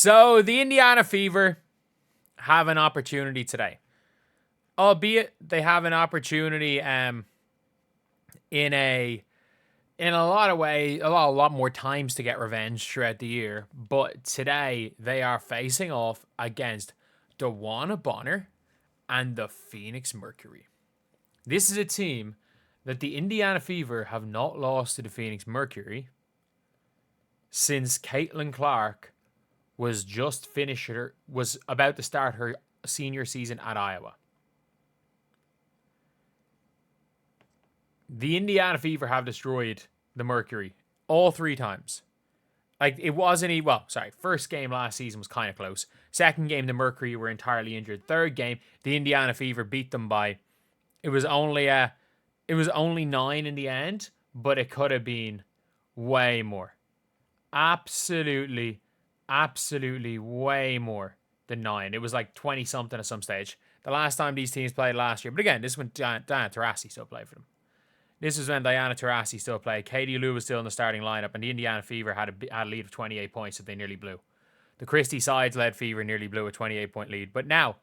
So the Indiana Fever have an opportunity today. Albeit they have an opportunity in a lot of ways, a lot more times to get revenge throughout the year. But today they are facing off against Dewanna Bonner and the Phoenix Mercury. This is a team that the Indiana Fever have not lost to the Phoenix Mercury since Caitlin Clark was about to start her senior season at Iowa. The Indiana Fever have destroyed the Mercury all 3 times. Like, it wasn't even... Well, sorry. First game last season was kind of close. Second game, the Mercury were entirely injured. Third game, the Indiana Fever beat them by... It was only 9 in the end, but it could have been way more. Absolutely way more than 9. It was like 20-something at some stage. The last time these teams played last year. But again, this is when Diana Taurasi still played for them. This is when Diana Taurasi still played. Katie Lou was still in the starting lineup, and the Indiana Fever had a lead of 28 points that they nearly blew. The Christie Sides-led Fever nearly blew a 28-point lead. But now,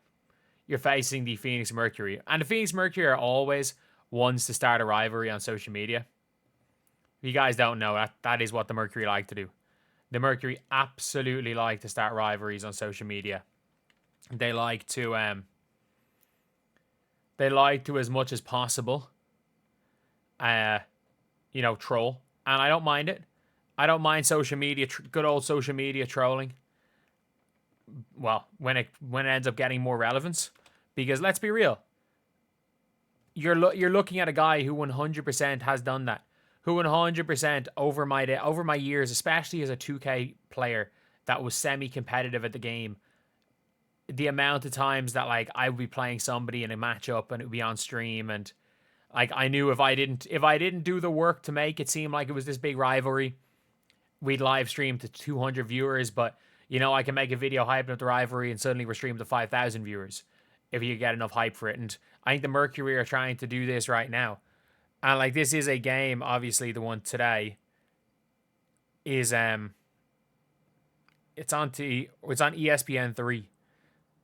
you're facing the Phoenix Mercury. And the Phoenix Mercury are always ones to start a rivalry on social media. If you guys don't know, that is what the Mercury like to do. The Mercury absolutely like to start rivalries on social media. They like to, as much as possible, troll. And I don't mind it. I don't mind social media, good old social media trolling. Well, when it ends up getting more relevance. Because let's be real. You're looking at a guy who 100% has done that. Who 100% over my years, especially as a 2K player that was semi-competitive at the game, the amount of times that like I would be playing somebody in a matchup and it would be on stream, and like I knew if I didn't do the work to make it seem like it was this big rivalry, we'd live stream to 200 viewers, but I can make a video hyping up the rivalry and suddenly we're streamed to 5,000 viewers if you get enough hype for it. And I think the Mercury are trying to do this right now. And like this is a game, obviously the one today is it's on ESPN 3.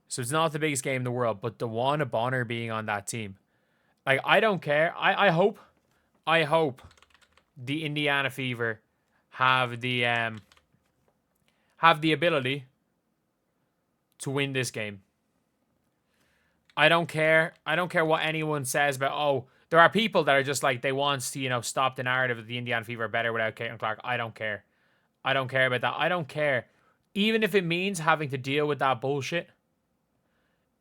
So it's not the biggest game in the world, but Dewanna Bonner being on that team. Like I don't care. I hope the Indiana Fever have the ability to win this game. I don't care what anyone says about, there are people that are just like, they want to, stop the narrative that the Indiana Fever are better without Caitlin Clark. I don't care. I don't care about that. I don't care. Even if it means having to deal with that bullshit.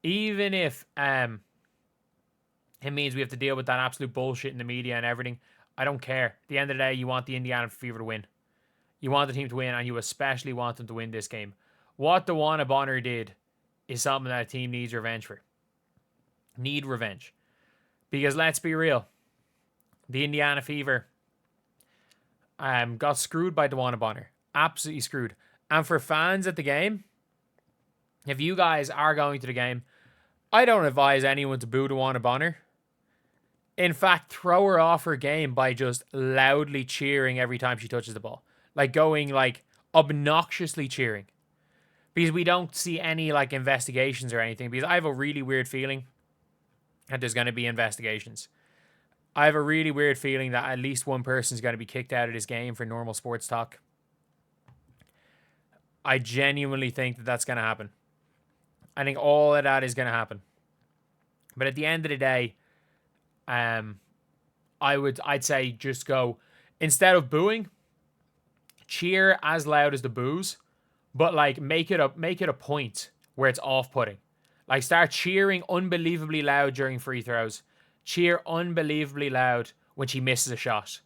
Even if it means we have to deal with that absolute bullshit in the media and everything. I don't care. At the end of the day, you want the Indiana Fever to win. You want the team to win, and you especially want them to win this game. What Dewanna Bonner did is something that a team needs revenge for. Need revenge. Because let's be real. The Indiana Fever got screwed by Dewanna Bonner. Absolutely screwed. And for fans at the game, if you guys are going to the game, I don't advise anyone to boo Dewanna Bonner. In fact, throw her off her game by just loudly cheering every time she touches the ball. Like going like obnoxiously cheering. Because we don't see any like investigations or anything. Because I have a really weird feeling that there's going to be investigations. I have a really weird feeling that at least one person's going to be kicked out of this game for normal sports talk. I genuinely think that that's going to happen. I think all of that is going to happen. But at the end of the day, I'd say just go, instead of booing, cheer as loud as the boos, but like make it a point where it's off-putting. Like start cheering unbelievably loud during free throws. Cheer unbelievably loud when she misses a shot.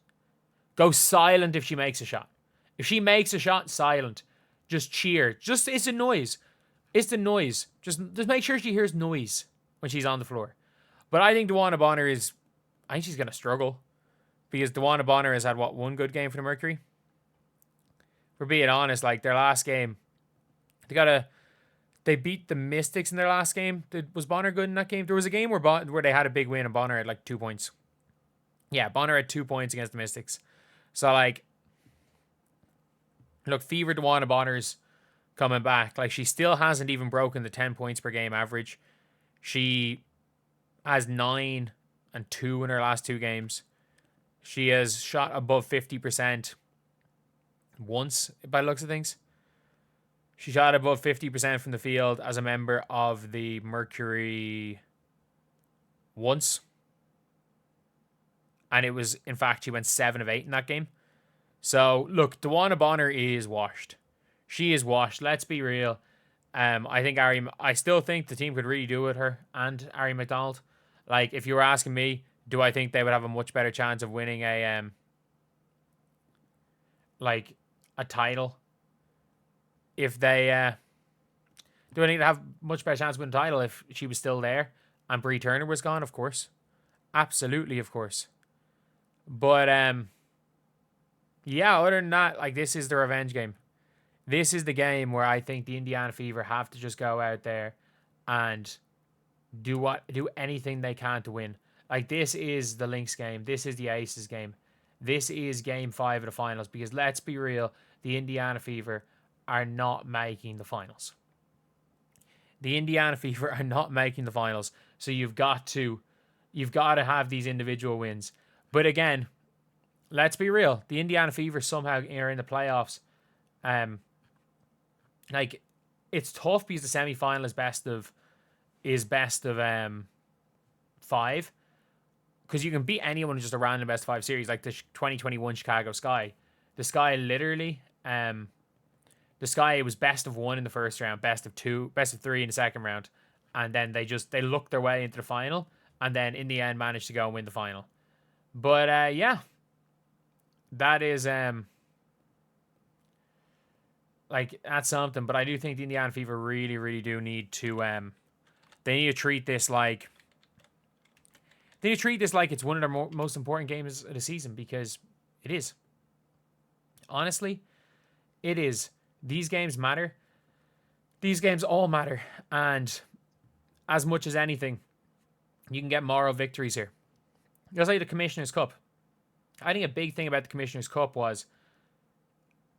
Go silent if she makes a shot. If she makes a shot, silent. Just cheer. Just it's a noise. It's the noise. Just make sure she hears noise when she's on the floor. But I think Dewanna Bonner I think she's going to struggle. Because Dewanna Bonner has had, one good game for the Mercury? For being honest, like, their last game, they beat the Mystics in their last game. Was Bonner good in that game? There was a game where they had a big win and Bonner had, 2 points. Yeah, Bonner had 2 points against the Mystics. So, look, Fever Dewanna Bonners coming back. Like, she still hasn't even broken the 10 points per game average. She has 9 and 2 in her last 2 games. She has shot above 50% once, by the looks of things. She shot above 50% from the field as a member of the Mercury once. And it was, in fact, she went 7 of 8 in that game. So, look, Dewanna Bonner is washed. She is washed. Let's be real. I still think the team could really do with her and Ari McDonald. Like, if you were asking me, do I think they would have a much better chance of winning a title if they do I think they have much better chance of winning a title if she was still there and Bree Turner was gone? Of course, absolutely, of course. But yeah, other than that, like, this is the revenge game. This is the game where I think the Indiana Fever have to just go out there and do anything they can to win. Like, this is the Lynx game. This is the Aces game. This is game 5 of the finals, because let's be real, the Indiana Fever are not making the finals. The Indiana Fever are not making the finals. So you've got to have these individual wins. But again, let's be real, the Indiana Fever somehow are in the playoffs. Like, it's tough because the semi-final is best of 5, because you can beat anyone in just a random best 5 series, like the 2021 Chicago Sky. The Sky literally, the Sky, it was best of 1 in the first round, best of 2, best of 3 in the second round, and then they looked their way into the final, and then in the end managed to go and win the final. But yeah, that is like, that's something. But I do think the Indiana Fever really, really do need to they need to treat this like it's one of their most important games of the season, because it is. Honestly, it is. These games matter. These games all matter. And as much as anything, you can get moral victories here. Just like the Commissioner's Cup. I think a big thing about the Commissioner's Cup was,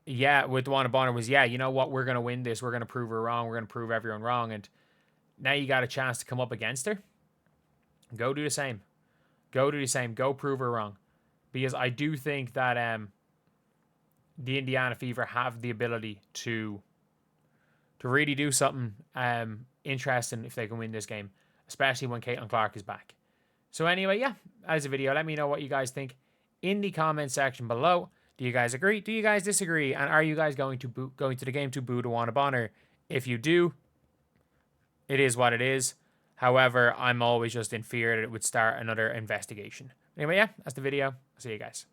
with Dewanna Bonner was, you know what, we're going to win this. We're going to prove her wrong. We're going to prove everyone wrong. And now you got a chance to come up against her. Go do the same. Go do the same. Go prove her wrong. Because I do think that the Indiana Fever have the ability to really do something interesting if they can win this game, especially when Caitlin Clark is back. So anyway, as a video, let me know what you guys think in the comment section below. Do you guys agree? Do you guys disagree? And are you guys going to the game to boo Dewanna Bonner? If you do, it is what it is. However, I'm always just in fear that it would start another investigation. Anyway, that's the video. I'll see you guys.